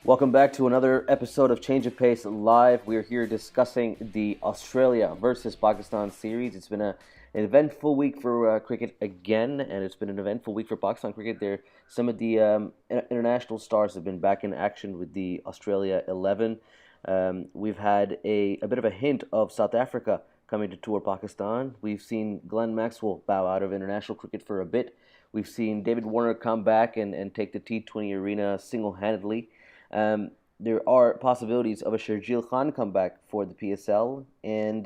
Welcome back to another episode of Change of Pace Live. We're here discussing the Australia versus Pakistan series. It's been an eventful week for cricket again, and it's been an eventful week for Pakistan cricket. Some of the international stars have been back in action with the Australia 11. We've had a bit of a hint of South Africa coming to tour Pakistan. We've seen Glenn Maxwell bow out of international cricket for a bit. We've seen David Warner come back and take the T20 arena single-handedly. There are possibilities of a Sharjeel comeback for the PSL, and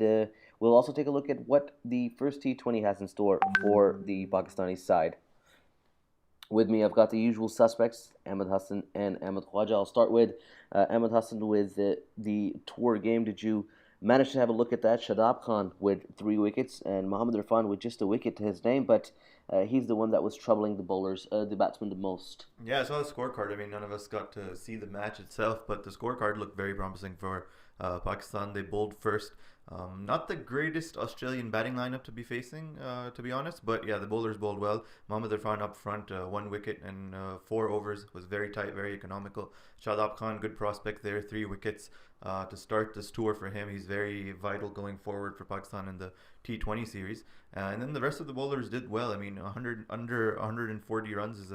we'll also take a look at what the first T20 has in store for the Pakistani side. With me, I've got the usual suspects, Ahmed Hassan and Ahmed Khwaja. I'll start with Ahmed Hassan with the tour game. Did you manage to have a look at that? Shadab Khan with 3 wickets and Mohammad Irfan with just a wicket to his name, but he's the one that was troubling the batsmen the most. Yeah, I saw the scorecard. I mean, none of us got to see the match itself, but the scorecard looked very promising for Pakistan. They bowled first. Not the greatest Australian batting lineup to be facing, to be honest, but yeah, the bowlers bowled well. Mohammad Irfan up front, 1 wicket and 4 overs, was very tight, very economical. Shadab Khan, good prospect there, 3 wickets to start this tour for him. He's very vital going forward for Pakistan in the T20 series. And then the rest of the bowlers did well. I mean, under 140 runs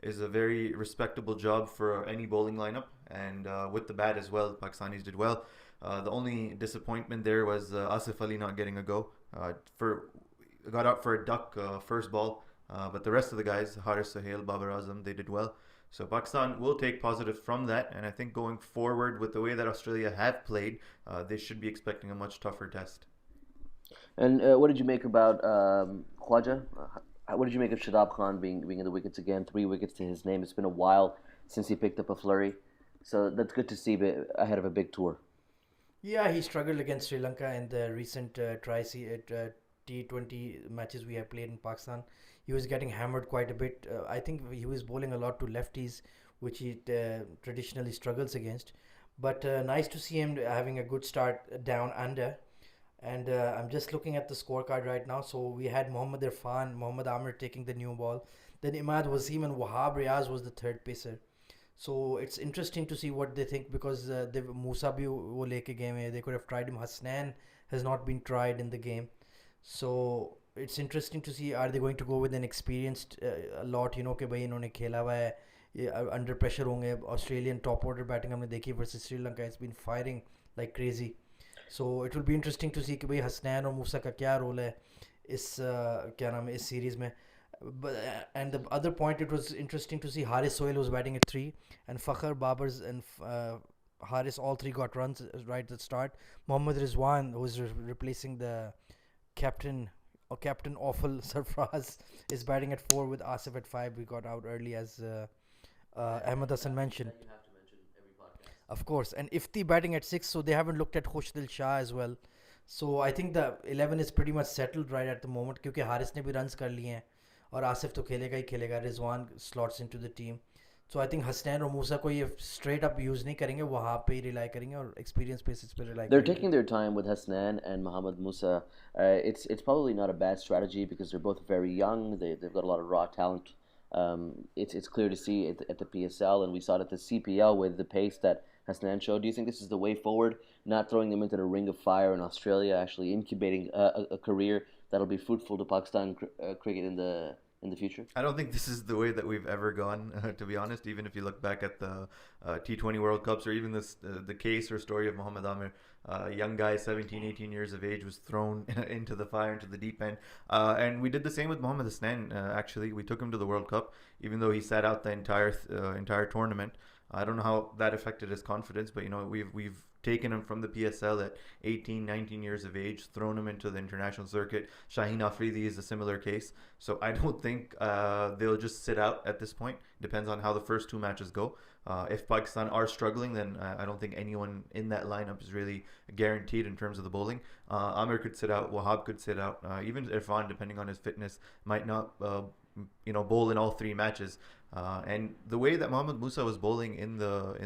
is a very respectable job for any bowling lineup, and with the bat as well, Pakistanis did well. The only disappointment there was Asif Ali not getting a go. Got out for a duck first ball, but the rest of the guys, Haris Sohail, Babar Azam, they did well. So Pakistan will take positive from that, and I think going forward with the way that Australia have played, they should be expecting a much tougher test. And what did you make about Khwaja? What did you make of Shadab Khan being in the wickets again? 3 wickets to his name. It's been a while since he picked up a flurry, so that's good to see ahead of a big tour. Yeah, he struggled against Sri Lanka in the recent T20 matches we have played in Pakistan. He was getting hammered quite a bit. I think he was bowling a lot to lefties, which he traditionally struggles against. But nice to see him having a good start down under. And I'm just looking at the scorecard right now. So we had Mohammad Irfan, Mohammad Amir taking the new ball. Then Imad Wasim and Wahab Riaz was the third pacer. So it's interesting to see what they think, because Musa bhi wo leke game hai. They could have tried him. Hasnan has not been tried in the game. So it's interesting to see, are they going to go with an experienced lot, कि भाई इन्होंने खेला हुआ है, under pressure होंगे. Australian top order batting हमने देखी versus Sri Lanka, it's been firing like crazy. So it will be interesting to see कि भाई हसनैन और मूसा का क्या रोल है इस क्या नाम है इस सीरीज में. And the other point, it was interesting to see Haris Sohail was batting at 3, and Fakhr, Babars and Haris, all 3 got runs right at the start. Mohammad Rizwan, who was replacing the captain awful Sarfraz, is batting at 4 with Asif at 5. We got out early, as Ahmed Hassan mentioned. You have to mention every podcast. Of course, and Ifti batting at 6, so they haven't looked at Khushdil Shah as well. So I think the 11 is pretty much settled right at the moment, क्योंकि हारिस ने भी runs कर लिए हैं और आसिफ तो खेलेगा ही खेलेगा. Rizwan slots into the team. So I think Hasnain और मूसा को ये straight up use नहीं करेंगे, वहाँ पे ही rely करेंगे और experience basis पे rely They're करेंगे. taking their time with Hasnan and Mohammad Musa. It's probably not a bad strategy because they're both very young. They've got a lot of raw talent. It's clear to see at the PSL, and we saw it at the CPL with the pace that Hasnan showed. Do you think this is the way forward? Not throwing them into the ring of fire in Australia, actually incubating a career that'll be fruitful to Pakistan cricket in the future? I don't think this is the way that we've ever gone, to be honest. Even if you look back at the T20 World Cups, or even the case or story of Mohammad Amir, young guy, 17, 18 years of age, was thrown into the fire, into the deep end. And we did the same with Mohammad Hasnan, actually. We took him to the World Cup, even though he sat out the entire tournament. I don't know how that affected his confidence, but we've taken him from the PSL at 18, 19 years of age, thrown him into the international circuit. Shaheen Afridi is a similar case. So I don't think they'll just sit out at this point. Depends on how the first 2 matches go. If Pakistan are struggling, then I don't think anyone in that lineup is really guaranteed in terms of the bowling. Amir could sit out, Wahab could sit out, even Irfan, depending on his fitness, might not bowl in all 3 matches. And the way that Mohammad Musa was bowling in the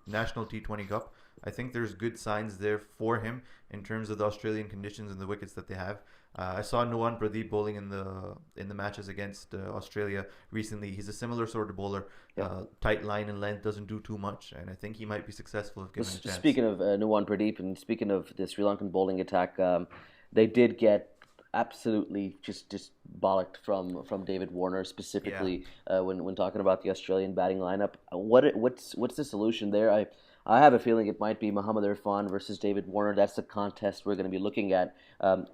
National T20 Cup, I think there's good signs there for him in terms of the Australian conditions and the wickets that they have. I saw Nuwan Pradeep bowling in the matches against Australia recently. He's a similar sort of bowler. Yeah. Tight line and length, doesn't do too much, and I think he might be successful if given a chance. Speaking of Nuwan Pradeep, and speaking of the Sri Lankan bowling attack, they did get absolutely just bollocked from David Warner specifically when talking about the Australian batting lineup. What's the solution there? I have a feeling it might be Mohammad Irfan versus David Warner. That's the contest we're going to be looking at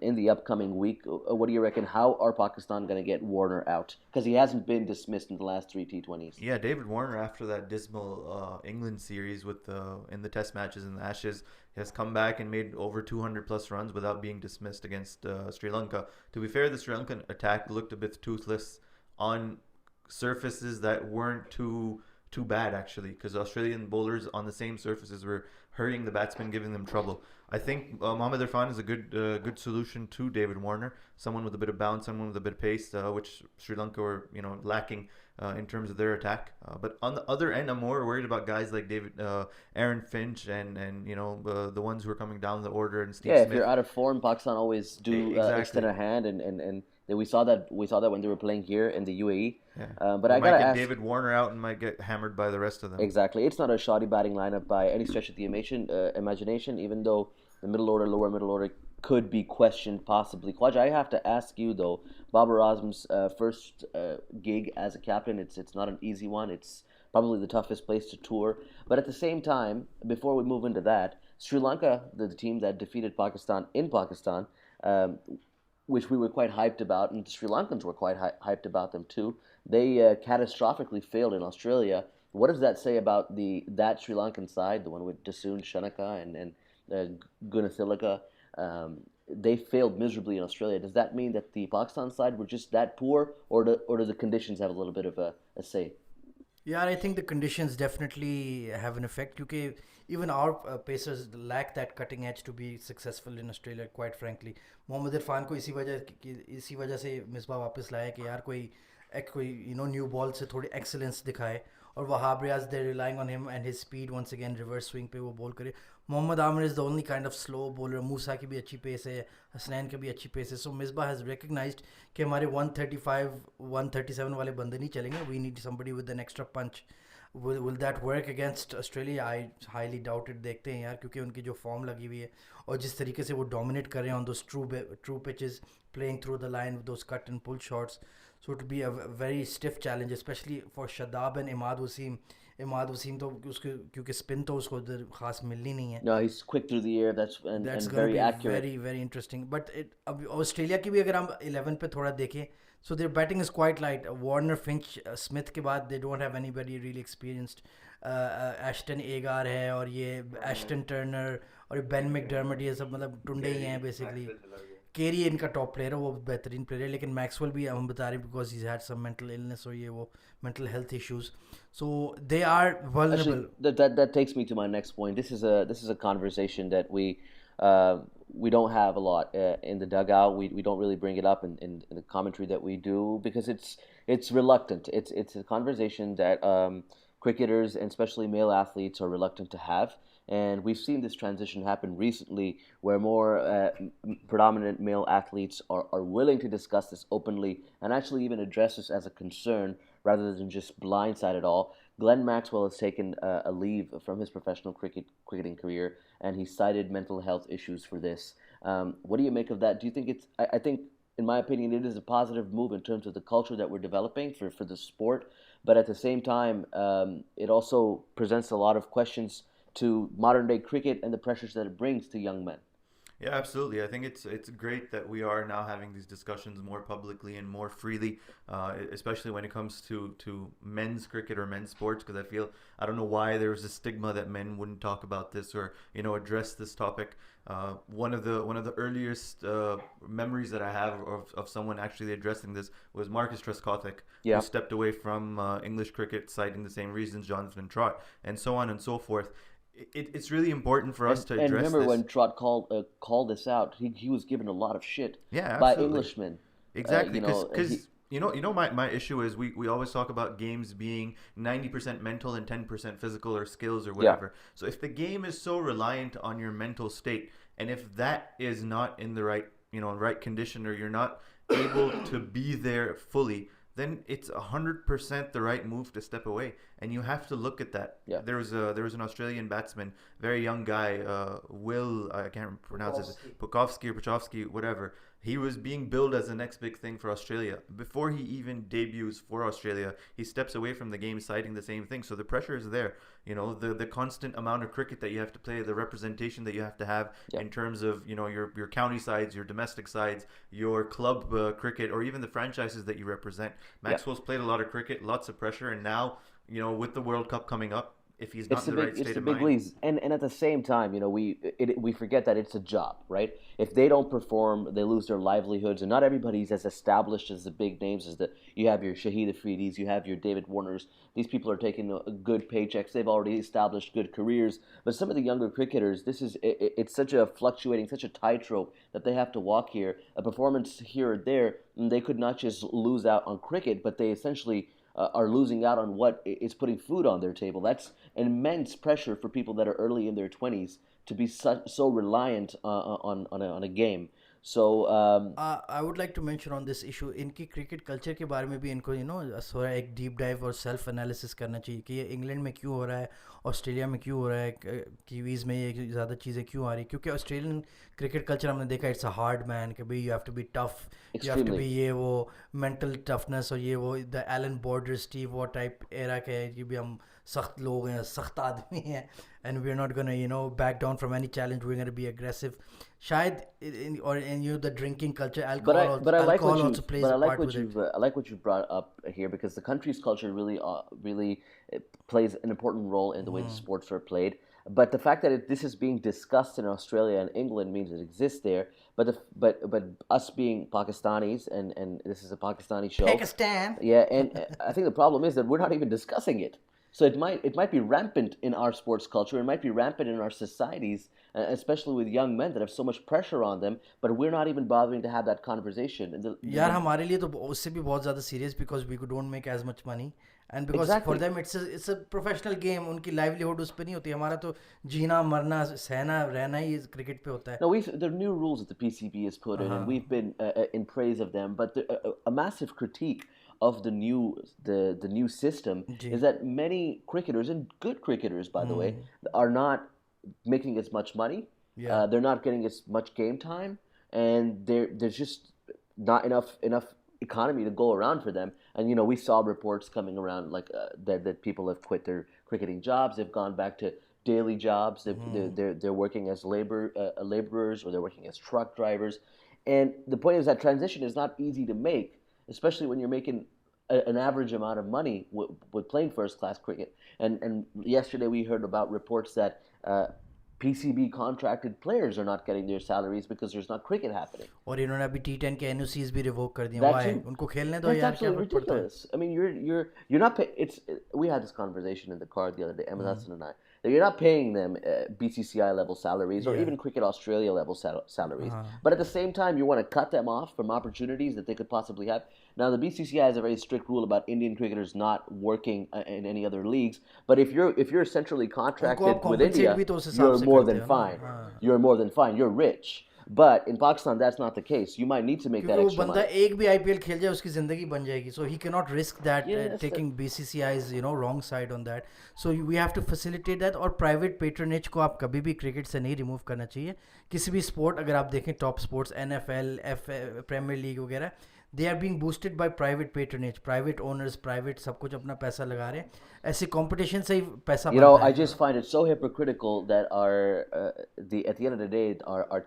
in the upcoming week. What do you reckon? How are Pakistan going to get Warner out? Because he hasn't been dismissed in the last 3 T20s. Yeah, David Warner, after that dismal England series in the Test matches in the Ashes, has come back and made over 200 plus runs without being dismissed against Sri Lanka. To be fair, the Sri Lankan attack looked a bit toothless on surfaces that weren't too bad, actually, because Australian bowlers on the same surfaces were hurting the batsmen, giving them trouble. I think Mohammad Irfan is a good solution to David Warner, someone with a bit of bounce, someone with a bit of pace, which Sri Lanka were lacking in terms of their attack. But on the other end, I'm more worried about guys like Aaron Finch and the ones who are coming down the order, and Steve Smith. If you're out of form, Pakistan always do extend a hand, and we saw that when they were playing here in the UAE. Yeah. But I might gotta get ask, David Warner out and might get hammered by the rest of them. Exactly, it's not a shoddy batting lineup by any stretch of the imagination. Even though the middle order, lower middle order could be questioned possibly. Khwaja, I have to ask you though, Babar Azam's first gig as a captain. It's not an easy one. It's probably the toughest place to tour. But at the same time, before we move into that, Sri Lanka, the team that defeated Pakistan in Pakistan, which we were quite hyped about, and the Sri Lankans were quite hyped about them too. They catastrophically failed in Australia. What does that say about that Sri Lankan side, the one with Dasun Shanaka and Gunathilaka? They failed miserably in Australia. Does that mean that the Pakistan side were just that poor, or do the conditions have a little bit of a say? Yeah, I think the conditions definitely have an effect because even our pacers lack that cutting edge to be successful in Australia, quite frankly. Mohammad Irfan को इसी वजह से मिसबा वापस लाया कि यार कोई new ball से थोड़ी एक्सेलेंस दिखाए और Wahab Riaz they relying on him and his speed once again reverse swing पे वो बॉल करे. Mohammad Amir is the only kind of slow bowler. Musa की भी अच्छी पेस है, हसनैन की भी अच्छी पेस है. सो मिसबा हैज़ रिकग्नाइज्ड कि हमारे 135 137 वाले बंदे नहीं चलेंगे. We need somebody with an extra punch. Will that work against Australia? I highly doubt it. देखते हैं यार, क्योंकि उनकी जो फॉर्म लगी हुई है और जिस तरीके से वो डोमिनेट कर रहे हैं on those true pitches, playing through the line with those cut and pull shots. So it would be a very stiff challenge, especially for Shadab and Imad Wasim. Imad Wasim तो उसके क्योंकि spin तो उसको उधर खास मिलनी नहीं है. No, he's quick through the air. That's very accurate. Very very interesting. But अब Australia की भी अगर हम 11 पे थोड़ा देखें, so their batting is quite light. Warner, Finch, Smith के बाद they don't have anybody really experienced. Ashton Agar है और ये Ashton Turner और ये Ben McDermott, ये सब मतलब टुंडे ही हैं basically. केरी इनका टॉप प्लेयर है, वो बेहतरीन प्लेयर है, लेकिन मैक्सवेल भी हम बता रहे हैं because he had some mental illness और ये वो mental health issues. So they are vulnerable. That takes me to my next point. This is a conversation that we don't have a lot in the dugout. We don't really bring it up in the commentary that we do because it's reluctant. It's a conversation that cricketers and especially male athletes are reluctant to have. And we've seen this transition happen recently where more predominant male athletes are willing to discuss this openly and actually even address this as a concern rather than just blindside it all. Glenn Maxwell has taken a leave from his professional cricketing career, and he cited mental health issues for this. What do you make of that? Do you think I think, in my opinion, it is a positive move in terms of the culture that we're developing for the sport, but at the same time, it also presents a lot of questions to modern day cricket and the pressures that it brings to young men. Yeah, absolutely. I think it's great that we are now having these discussions more publicly and more freely, especially when it comes to men's cricket or men's sports, because I don't know why there was a stigma that men wouldn't talk about this or address this topic. One of the earliest memories that I have of someone actually addressing this was Marcus Trescothick, who stepped away from English cricket, citing the same reasons, Jonathan Trott, and so on and so forth. It's really important for us to address this. And remember when Trott called this out, he was given a lot of shit by Englishmen. Exactly, because my issue is we always talk about games being 90% mental and 10% physical or skills or whatever. So if the game is so reliant on your mental state, and if that is not in the right right condition, or you're not able to be there fully, then it's 100% the right move to step away, and you have to look at that. Yeah. There was an Australian batsman, very young guy, Will, I can't pronounce his Puchovski, whatever. He was being billed as the next big thing for Australia. Before he even debuts for Australia, he steps away from the game, citing the same thing. So the pressure is there. The constant amount of cricket that you have to play, the representation that you have to have in terms of your county sides, your domestic sides, your club cricket, or even the franchises that you represent. Maxwell's played a lot of cricket, lots of pressure, and now with the World Cup coming up, if he's not in the right state of mind. It's the big leagues, and at the same time, we forget that it's a job, right? If they don't perform, they lose their livelihoods, and not everybody's as established as the big names. You have your Shahid Afridis, you have your David Warners. These people are taking good paychecks. They've already established good careers. But some of the younger cricketers, it's such a fluctuating, such a tightrope that they have to walk here. A performance here or there, and they could not just lose out on cricket, but they essentially are losing out on what is putting food on their table. That's immense pressure for people that are early in their 20s to be so reliant on a game. So I would like to mention on this issue, इनकी cricket culture के बारे में भी इनको थोड़ा एक deep dive और self analysis करना चाहिए कि ये इंग्लैंड में क्यों हो रहा है, ऑस्ट्रेलिया में क्यों हो रहा है, कीवीज़ में ये ज़्यादा चीज़ें क्यों आ रही, क्योंकि ऑस्ट्रेलियन क्रिकेट कल्चर हमने देखा इट्स अ हार्ड मैन कि भाई you have to be tough, you have to be ये वो मेंटल टफनेस, और ये वो द एलन बॉर्डर स्टीव वो टाइप एरा के है कि भी हम सख्त लोग हैं, सख्त आदमी हैं, and we're not gonna back down from any challenge. We're gonna be aggressive. शायद the drinking culture, alcohol also plays a part with it. I like what you brought up here, because the country's culture really plays an important role in the way the sports are played. But the fact that this is being discussed in Australia and England means it exists there. But us being Pakistanis, and this is a Pakistani show. Pakistan. Yeah, and I think the problem is that we're not even discussing it. So it might be rampant in our sports culture. It might be rampant in our societies, especially with young men that have so much pressure on them. But we're not even bothering to have that conversation. यार हमारे लिए तो उससे भी बहुत ज़्यादा serious, because we don't make as much money, and because for them it's a professional game. उनकी livelihood उस पे नहीं होती. हमारा तो जीना मरना सहना रहना ही cricket पे होता है. No, there are new rules that the PCB has put in, and we've been in praise of them. But a massive critique of the new system is that many cricketers, and good cricketers by the way, are not making as much money. They're not getting as much game time, and there's just not enough economy to go around for them. And we saw reports coming around like that people have quit their cricketing jobs. They've gone back to daily jobs. They're working as laborers, or they're working as truck drivers. And the point is that transition is not easy to make, especially when you're making an average amount of money with playing first-class cricket. And yesterday we heard about reports that PCB contracted players are not getting their salaries because there's not cricket happening. और इन्होंने अभी T10 के NOCs भी revoke कर दिए. Why? उनको खेलने दो यार, क्या फर्क पड़ता है? I mean, you're not pay, we had this conversation in the car the other day, Emma and I. You're not paying them BCCI level salaries or even Cricket Australia level salaries. But at the same time, you want to cut them off from opportunities that they could possibly have. Now, the BCCI has a very strict rule about Indian cricketers not working in any other leagues. But if you're centrally contracted with India, you're more than fine. You're more than fine. You're rich. But in Pakistan, that's not the case. You might need to make that extra money. एक भी IPL खेल जाए उसकी ज़िंदगी बन जाएगी. So he cannot risk that taking BCCI's wrong side on that. So we have to facilitate that. और private patronage को आप कभी भी cricket से नहीं remove करना चाहिए. किसी भी sport अगर आप देखें top sports NFL, Premier League वगैरह, they are being boosted by private patronage, private owners, private सब कुछ अपना पैसा लगा रहे हैं. ऐसे competition से ही पैसा बनता है. I just find it so hypocritical that at the end of the day, our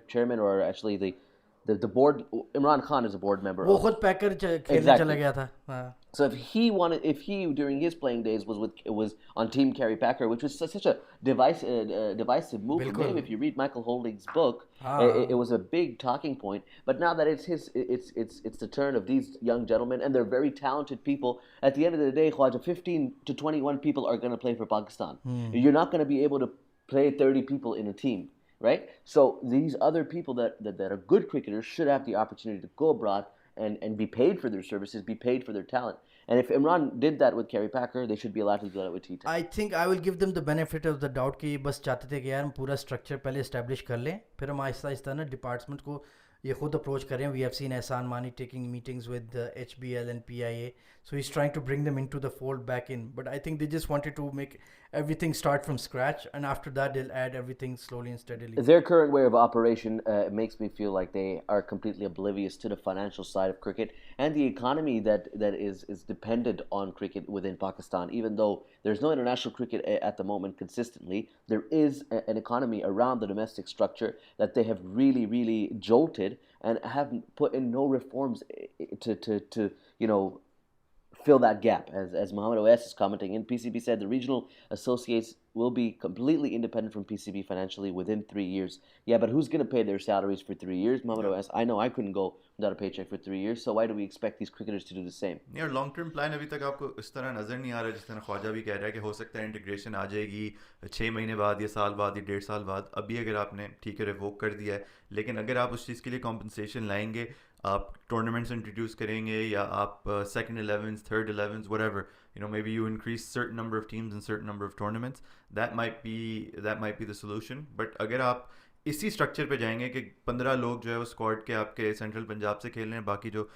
chairman, or actually the board, Imran Khan is a board member. वो खुद पैकर खेलने चला गया था. So if he during his playing days was on Team Kerry Packer, which was such a divisive move for him. If you read Michael Holding's book, it was a big talking point. But now that it's the turn of these young gentlemen, and they're very talented people. At the end of the day, Khwaja, 15 to 21 people are going to play for Pakistan. You're not going to be able to play 30 people in a team, right? So these other people that are good cricketers should have the opportunity to go abroad and be paid for their services, be paid for their talent. And if Imran did that with Kerry Packer, they should be allowed to do that with T10. I think I will give them the benefit of the doubt कि ये बस चाहते थे कि यार हम पूरा structure पहले establish कर लें, फिर हम आहिस्ता आहिस्ता ना department को ये खुद अप्रोच कर रहे हैं. वी हैव सीन एहसान मानी taking meetings with HBL and PIA, so he's trying to bring them into the fold back in, but I think they just wanted to make everything start from scratch, and after that they'll add everything slowly and steadily. Their current way of operation makes me feel like they are completely oblivious to the financial side of cricket and the economy that is dependent on cricket within Pakistan. Even though there's no international cricket at the moment consistently, there is an economy around the domestic structure that they have really, really jolted and have put in no reforms to fill that gap. As Muhammad OS is commenting, and PCB said the regional associates will be completely independent from PCB financially within 3 years. Yeah, but who's going to pay their salaries for 3 years? Muhammad OS, I know I couldn't go without a paycheck for 3 years, so why do we expect these cricketers to do the same? यार long term plan अभी तक आपको इस तरह नज़र नहीं आ रहा जिस तरह ख्वाजा भी कह रहा है कि हो सकता है इंटीग्रेशन आ जाएगी 6 महीने बाद या साल बाद या 1.5 साल बाद. अभी अगर आपने ठीक है रिवोक कर दिया है, लेकिन अगर आप उस चीज़ के लिए कॉम्पनसेशन लाएंगे, आप टूर्नामेंट्स इंट्रोड्यूस करेंगे या आप second 11s, third 11s, whatever, maybe you increase certain number of teams and certain number of tournaments, that might be the solution. But अगर आप इसी स्ट्रक्चर पे जाएंगे कि 15 लोग जो है वो स्क्वाड के आपके सेंट्रल पंजाब से खेल रहे हैं, बाकी जो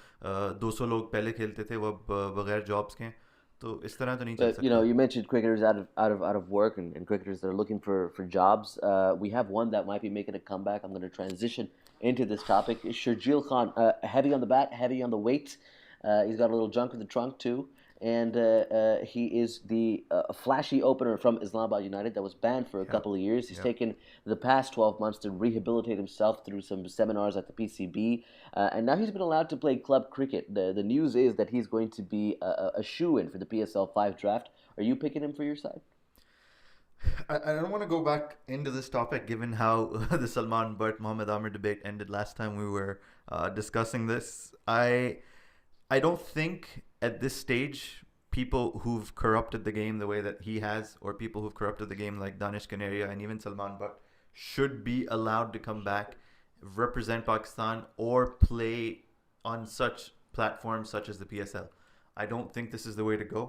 200 लोग पहले खेलते थे वो अब बगैर जॉब्स के हैं, तो इस तरह तो नहीं चल सकता. You mentioned cricketers out of work and cricketers that are looking for jobs. We have one that might be making a comeback. I'm going to transition into this topic. Sharjeel Khan, heavy on the bat, heavy on the weight. He's got a little junk in the trunk too. And he is the flashy opener from Islamabad United that was banned for a couple of years. He's taken the past 12 months to rehabilitate himself through some seminars at the PCB. And now he's been allowed to play club cricket. The news is that he's going to be a shoo-in for the PSL 5 draft. Are you picking him for your side? I don't want to go back into this topic given how the Salman Butt Mohammad Amir debate ended last time we were discussing this. I don't think at this stage people who've corrupted the game the way that he has, or people who've corrupted the game like Danish Kanaria and even Salman Butt, should be allowed to come back, represent Pakistan, or play on such platforms such as the PSL. I don't think this is the way to go.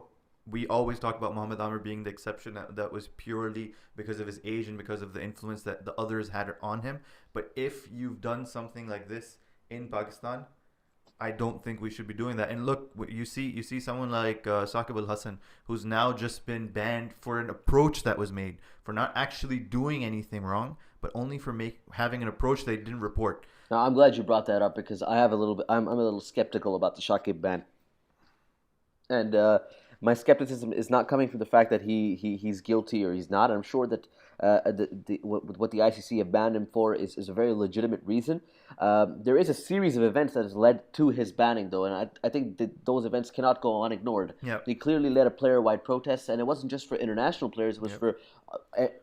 We always talk about Mohammad Amir being the exception that was purely because of his age and because of the influence that the others had on him. But if you've done something like this in Pakistan, I don't think we should be doing that. And look, you see someone like Shakib al-Hassan, who's now just been banned for an approach that was made, for not actually doing anything wrong, but only for having an approach they didn't report. Now, I'm glad you brought that up because I'm a little skeptical about the Shakib ban. And my skepticism is not coming from the fact that he's guilty or he's not. I'm sure that what the ICC have banned him for is a very legitimate reason. There is a series of events that has led to his banning, though, and I think that those events cannot go unignored. Yep. He clearly led a player-wide protest, and it wasn't just for international players. It was for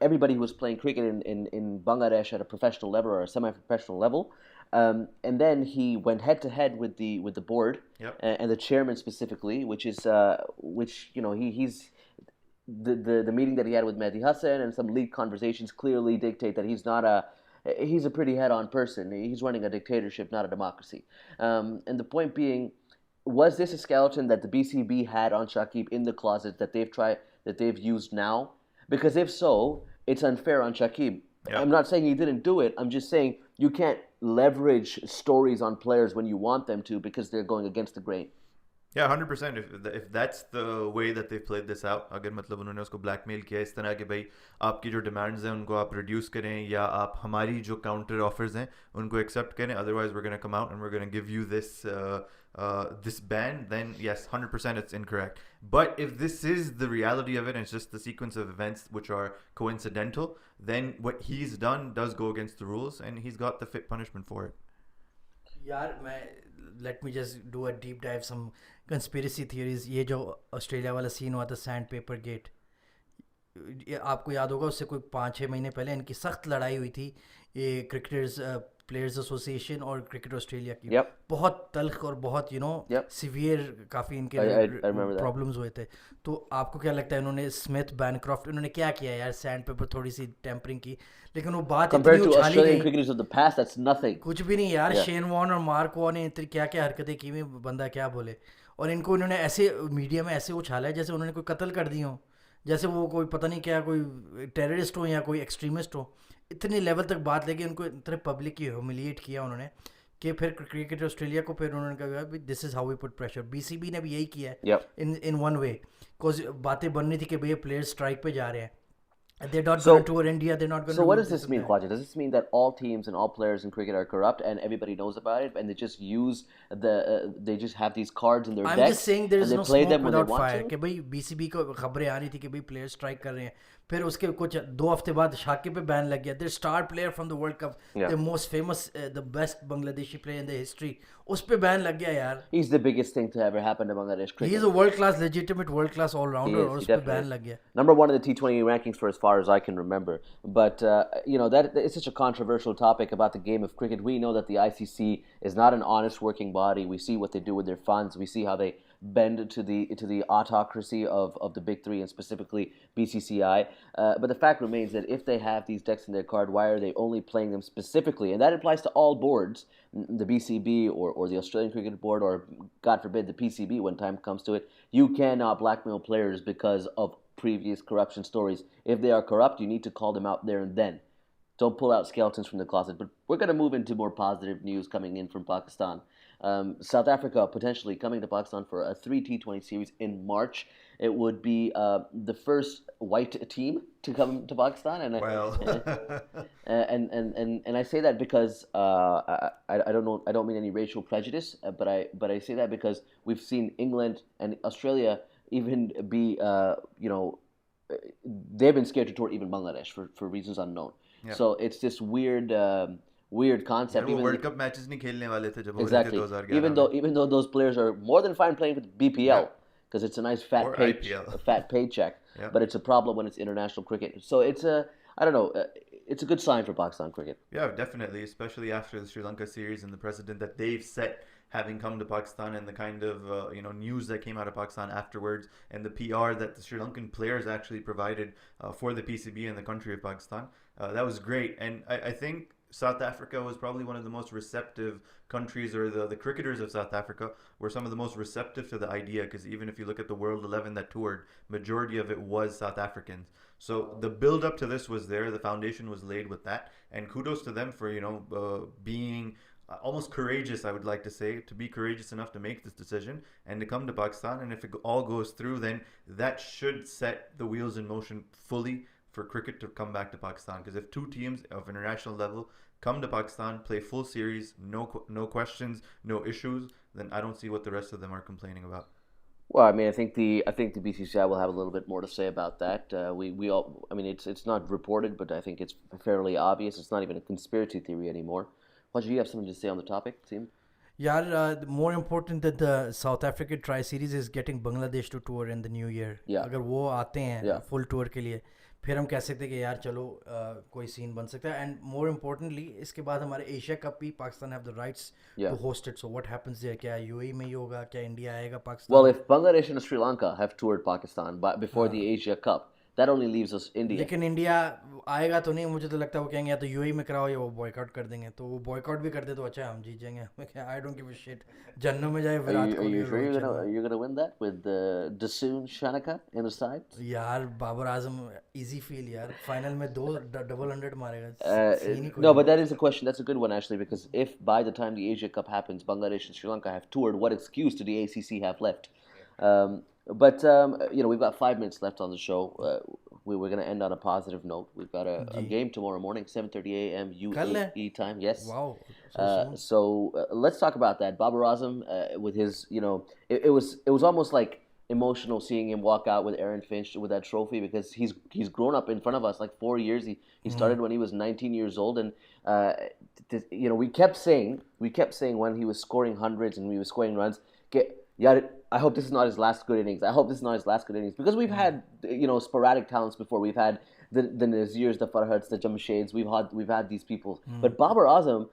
everybody who was playing cricket in Bangladesh at a professional level or a semi-professional level. And then he went head-to-head with the board and the chairman specifically, he's the meeting that he had with Mehdi Hassan and some leaked conversations clearly dictate that he's a pretty head-on person. He's running a dictatorship, not a democracy. And the point being, was this a skeleton that the BCB had on Shakib in the closet that they've used now? Because if so, it's unfair on Shakib. Yep. I'm not saying he didn't do it. I'm just saying you can't leverage stories on players when you want them to because they're going against the grain. Yeah, 100%. If that's the way that they've played this out, अगर मतलब उन्होंने उसको blackmail किया इस तरह कि भाई आपकी जो demands हैं उनको आप reduce करें या आप हमारी जो counter offers हैं उनको accept करें, otherwise we're going to come out and we're going to give you this ban, then yes, 100% it's incorrect. But if this is the reality of it and it's just the sequence of events which are coincidental, then what he's done does go against the rules and he's got the fit punishment for it. Let me just do a deep dive some conspiracy theories. ये जो Australia वाला scene हुआ था sand paper gate, आपको याद होगा उससे कोई 5-6 महीने पहले इनकी सख्त लड़ाई हुई थी ये क्रिकेटर्स प्लेयर्स एसोसिएशन और क्रिकेट ऑस्ट्रेलिया की. बहुत तल्ख और बहुत सीवियर काफ़ी इनके प्रॉब्लम्स हुए थे. तो आपको क्या लगता है इन्होंने स्मिथ बैनक्रॉफ्ट इन्होंने क्या किया यार, सैंड पेपर थोड़ी सी टेम्परिंग की, लेकिन वो बात इतनी उछाली गई, कुछ भी नहीं यार. शेन वॉर्न और मार्क वॉर्न ने क्या क्या हरकतें की हुई, बंदा क्या बोले. और इनको इन्होंने ऐसे मीडिया में ऐसे उछाला है जैसे उन्होंने कोई कत्ल कर दिया हो, जैसे वो कोई पता नहीं क्या कोई टेररिस्ट हो या कोई एक्सट्रीमिस्ट हो. इतने लेवल तक बात लेके उनको इतने पब्लिक की ह्यूमिलिएट किया उन्होंने कि फिर क्रिकेट ऑस्ट्रेलिया को फिर उन्होंने कहा this is how we put pressure. BCB ने भी यही किया है Yep. In one way, because बातें बननी थी कि भैया प्लेयर्स स्ट्राइक पे जा रहे हैं, they're not So- going to tour India, they're not going So to what do does this and mean, that. Khwaja? Does this mean that all teams and all players in cricket are corrupt and everybody knows about it and they just use they just have these cards in their I'm deck just saying there is and they no play smoke them when they without want fire to? कि भाई BCB को खबरें आ रही थी कि भाई player strike कर रहे हैं, फिर उसके कुछ 2 हफ्ते बाद शाकिब पे बैन लग गया. Their star player from the world cup, Yeah. The most famous, the best Bangladeshi player in the history, उस पे बैन लग गया यार. He's the biggest thing to ever happen to Bangladesh cricket. He is a world class legitimate world class allrounder, और He उस पे definitely ban is. लग गया. Number one in the T20 rankings for as far as I can remember. But, that it's such a controversial topic about the game of cricket. We know that the ICC is not an honest working body. We see what they do with their funds. We see how they bend to the autocracy of the big three and specifically BCCI. But the fact remains that if they have these decks in their card, why are they only playing them specifically? And that applies to all boards, the BCB or the Australian Cricket Board, or God forbid the PCB when time comes to it. You cannot blackmail players because of previous corruption stories. If they are corrupt, you need to call them out there and then. Don't pull out skeletons from the closet. But we're going to move into more positive news coming in from Pakistan. South Africa potentially coming to Pakistan for a 3 T20 series in March. It would be the first white team to come to Pakistan, and and I say that because I don't know, I don't mean any racial prejudice, but I say that because we've seen England and Australia even be they've been scared to tour even Bangladesh for reasons unknown. Yeah. So it's this weird concept. वो Even world cup matches नहीं खेलने वाले थे जब हो रहे थे exactly. 2011 Even though those players are more than fine playing with BPL Yeah. because it's a nice Or IPL. fat paycheck, Yeah. but it's a problem when it's international cricket. So it's I don't know, it's a good sign for Pakistan cricket. Yeah, definitely, especially after the Sri Lanka series and the precedent that they've set, having come to Pakistan, and the kind of news that came out of Pakistan afterwards, and the PR that the Sri Lankan players actually provided for the PCB and the country of Pakistan. That was great, and I think South Africa was probably one of the most receptive countries, or the cricketers of South Africa were some of the most receptive to the idea, because even if you look at the World 11 that toured, majority of it was South Africans. So the build up to this was there, the foundation was laid with that, and kudos to them for being almost courageous, I would like to say, to be courageous enough to make this decision and to come to Pakistan. And if it all goes through, then that should set the wheels in motion fully for cricket to come back to Pakistan. Because if two teams of international level come to Pakistan, play full series, no questions, no issues, then I don't see what the rest of them are complaining about. Well, I mean, I think the BCCI will have a little bit more to say about that. We all, I mean, it's not reported, but I think it's fairly obvious. It's not even a conspiracy theory anymore. Why do you have something to say on the topic, Seem? Yeah, more important than the South Africa tri-series is getting Bangladesh to tour in the new year. Yeah. अगर वो आते हैं Yeah. full tour के लिए, फिर हम कह सकते हैं कि यार चलो कोई सीन बन सकता है. And more importantly, इसके बाद हमारे एशिया कप भी Pakistan have the rights Yeah. to host it. So what happens there? क्या UAE में ही होगा? क्या इंडिया आएगा Pakistan? Well, if Bangladesh and Sri Lanka have toured Pakistan before the Asia Cup, that only leaves us India. लेकिन India आएगा तो नहीं, मुझे तो लगता है वो कहेंगे या तो यूएई में कराओ या वो बॉयकॉट कर देंगे. तो वो बॉयकॉट भी कर दे तो अच्छा है, हम जीत जाएंगे. I don't give a shit. जन्नों में जाए विराट Are कोहली you और sure Rohit you're Sharma. gonna win that with Dasoon Shanaka in the side? यार बाबर आजम इजी फील यार, फाइनल में 2 डबल 100 मारेगा. सीन ही कोई No, नहीं. but that is a question. That's a good one actually, because if by the time the Asia Cup happens, Bangladesh and Sri Lanka have toured, what excuse do the ACC have left? But we've got 5 minutes left on the show. We were going to end on a positive note. We've got a game tomorrow morning, 7:30 a.m. UAE time. Yes. Wow. So let's talk about that. Babar Azam with his, it was almost like emotional seeing him walk out with Aaron Finch with that trophy, because he's grown up in front of us like 4 years. He started when he was 19 years old, and we kept saying when he was scoring hundreds and we were scoring runs, I hope this is not his last good innings. I hope this is not his last good innings, because we've had sporadic talents before. We've had the Nazirs, the Farhads, the Jamsheds. We've had these people, but Babar Azam,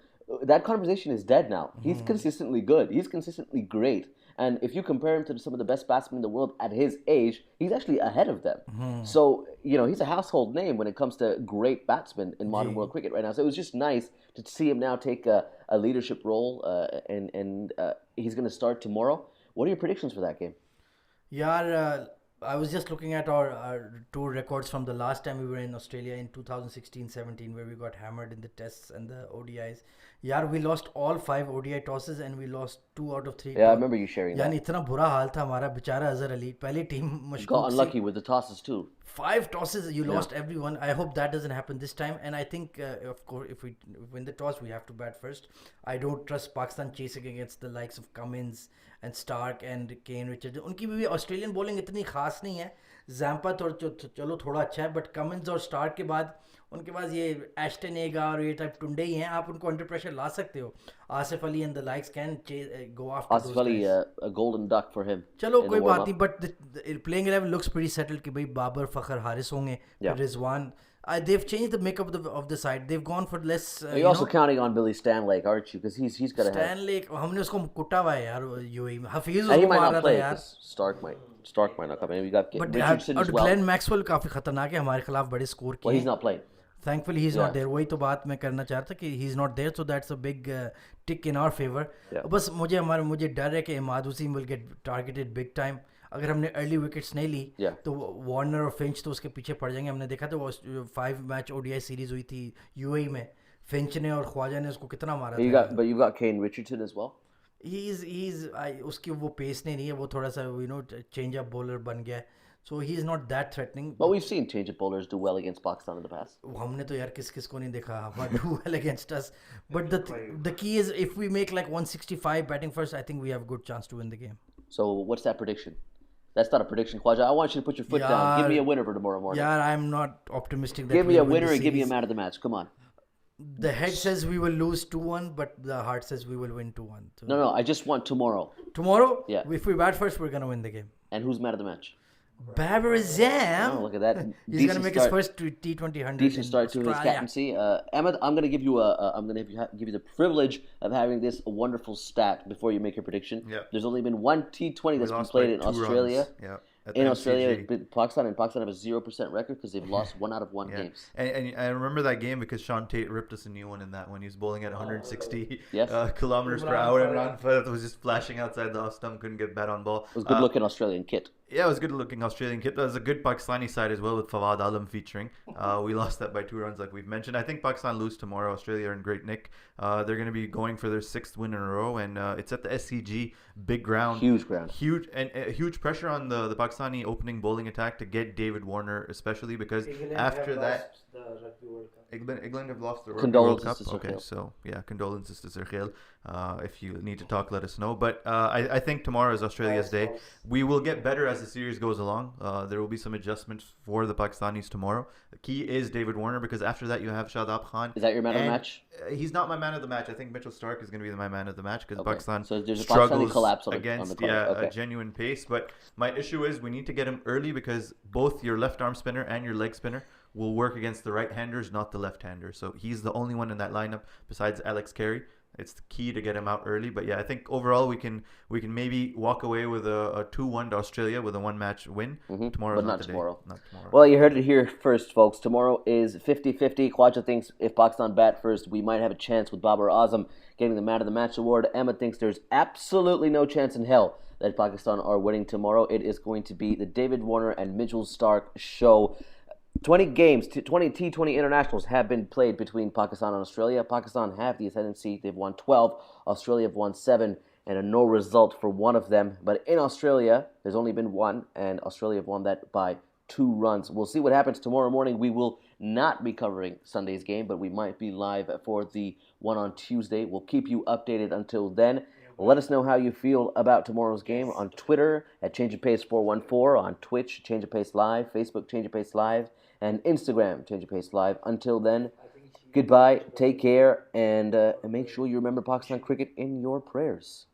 that conversation is dead now. He's consistently good. He's consistently great. And if you compare him to some of the best batsmen in the world at his age, he's actually ahead of them. So, he's a household name when it comes to great batsmen in modern world cricket right now. So it was just nice to see him now take a leadership role, and he's going to start tomorrow. What are your predictions for that game? Yeah, I was just looking at our tour records from the last time we were in Australia in 2016-17, where we got hammered in the tests and the ODIs. यार we lost all 5 ODI tosses and we lost 2 out of 3 Yeah, I remember you sharing यानी that. इतना बुरा हाल था हमारा बेचारा अजहर अली पहली team Got मशकूक सी unlucky with the tosses too. 5 tosses you lost everyone. I hope that doesn't happen this time, and I think of course if we win the toss we have to bat first. I don't trust Pakistan chasing against the likes of Cummins and Stark and Kane Richards. उनकी भी Australian bowling इतनी खास नहीं है. Zampa तो चलो थोड़ा अच्छा है, बट कमिंस और स्टार्क के बाद उनके पास ये एस्टन एगा और ये टाइप टुंडे ही हैं. आप उनको अंडर प्रेशर ला सकते हो. Asif Ali and the likes can go after Asif Ali, a golden duck for him. चलो in कोई the बात warm-up. नहीं, but playing 11 looks pretty settled कि भाई बाबर फखर हारिस होंगे, Yeah. Rizwan. They've changed the makeup of the side. They've gone for less. You're also counting on Billy Stanlake, aren't you? Because he's got to have. Stanley हमने उसको कुटा हुआ है यार UAE में. हफीज And he उसको might मार not रहा था play यार. because Stark might not come in. We got But Richardson और as well. ग्लेन मैक्सवेल काफी खतरनाक है, हमारे खिलाफ बड़े स्कोर Well, किए. he's not playing. Thankfully he's Yeah. not there. वही तो बात मैं करना चाह रहा था कि he's not there, so that's a big tick in our favor. Yeah. बस मुझे डर है कि Imad Wasim will get targeted big time. अगर हमने अर्ली विकेट्स नहीं ली Yeah. तो वार्नर और फिंच तो उसके पीछे पड़ जाएंगे. हमने देखा था वो 5 मैच ODI सीरीज हुई थी यूएई में. फिंच ने और ख्वाजा ने उसको कितना मारा था. But you got Kane Richardson as well. उसकी वो पेस नहीं है, वो थोड़ा सा चेंज अप बॉलर बन गया है. So he is not that threatening. But we've seen change of bowlers do well against Pakistan in the past. हमने तो यार किस को नहीं देखा do well against us. But the key is if we make like 165 batting first, I think we have a good chance to win the game. So what's that prediction? That's not a prediction, Khwaja. I want you to put your foot down. Give me a winner for tomorrow morning. Yeah, I'm not optimistic that Give me we'll a win winner the and give me a series. man of the match. Come on. The head says we will lose 2-1, but the heart says we will win 2-1. So No, I just want tomorrow. tomorrow, Yeah. if we bat first, we're gonna win the game. And who's man of the match? Babarazam. Oh, look at that. He's Decent gonna make start. his first T20 100. Decent in start to his Australia. captaincy. Ahmed, I'm gonna give you give you the privilege of having this wonderful stat before you make your prediction. Yeah. There's only been one T20 that's been lost played by in 2 Australia. runs. Yeah. At the In MCG. Australia, it's been Pakistan, and Pakistan have a 0% record because they've lost 1 out of 1 Yeah. games. And I remember that game because Sean Tate ripped us a new one in that one. He was bowling at 160 Yes. kilometers per hour, and Ran Fath was just flashing outside the off stump, couldn't get bat on ball. It was good looking Australian kit. Yeah, it was a good looking Australian kit. There was a good Pakistani side as well with Fawad Alam featuring. We lost that by 2 runs, like we've mentioned. I think Pakistan lose tomorrow. Australia are in great nick. They're going to be going for their 6th win in a row, and it's at the SCG, big ground. Huge ground. Huge pressure on the Pakistani opening bowling attack to get David Warner, especially because after that. England have lost the Rugby World Cup. Condolences to Okay, Sharjeel. so yeah, condolences to Sharjeel. If you need to talk, let us know. But I think tomorrow is Australia's day. We will get better as the series goes along. There will be some adjustments for the Pakistanis tomorrow. The key is David Warner because after that you have Shadab Khan. Is that your man of the And, match? He's not my man of the match. I think Mitchell Stark is going to be my man of the match because Okay. Pakistan So there's a Pakistani struggles collapse on the against collapse. Okay. a genuine pace. But my issue is we need to get him early because both your left arm spinner and your leg spinner will work against the right-handers, not the left-handers. So he's the only one in that lineup besides Alex Carey. It's the key to get him out early. But yeah, I think overall we can maybe walk away with a 2-1 to Australia with a 1-match win. Tomorrow, But not the day. tomorrow. Not tomorrow. Well, you heard it here first, folks. Tomorrow is 50-50. Khwaja thinks if Pakistan bat first, we might have a chance with Babar Azam getting the Man of the Match award. Emma thinks there's absolutely no chance in hell that Pakistan are winning tomorrow. It is going to be the David Warner and Mitchell Stark show. 20 games, 20 T20 internationals have been played between Pakistan and Australia. Pakistan have the ascendancy. They've won 12. Australia have won 7, and a no result for one of them. But in Australia, there's only been one, and Australia have won that by 2 runs. We'll see what happens tomorrow morning. We will not be covering Sunday's game, but we might be live for the one on Tuesday. We'll keep you updated until then. Let us know how you feel about tomorrow's game on Twitter at Change of Pace 414, on Twitch, Change of Pace Live, Facebook, Change of Pace Live, and Instagram, Change of Pace Live. Until then, goodbye, take care, and make sure you remember Pakistan cricket in your prayers.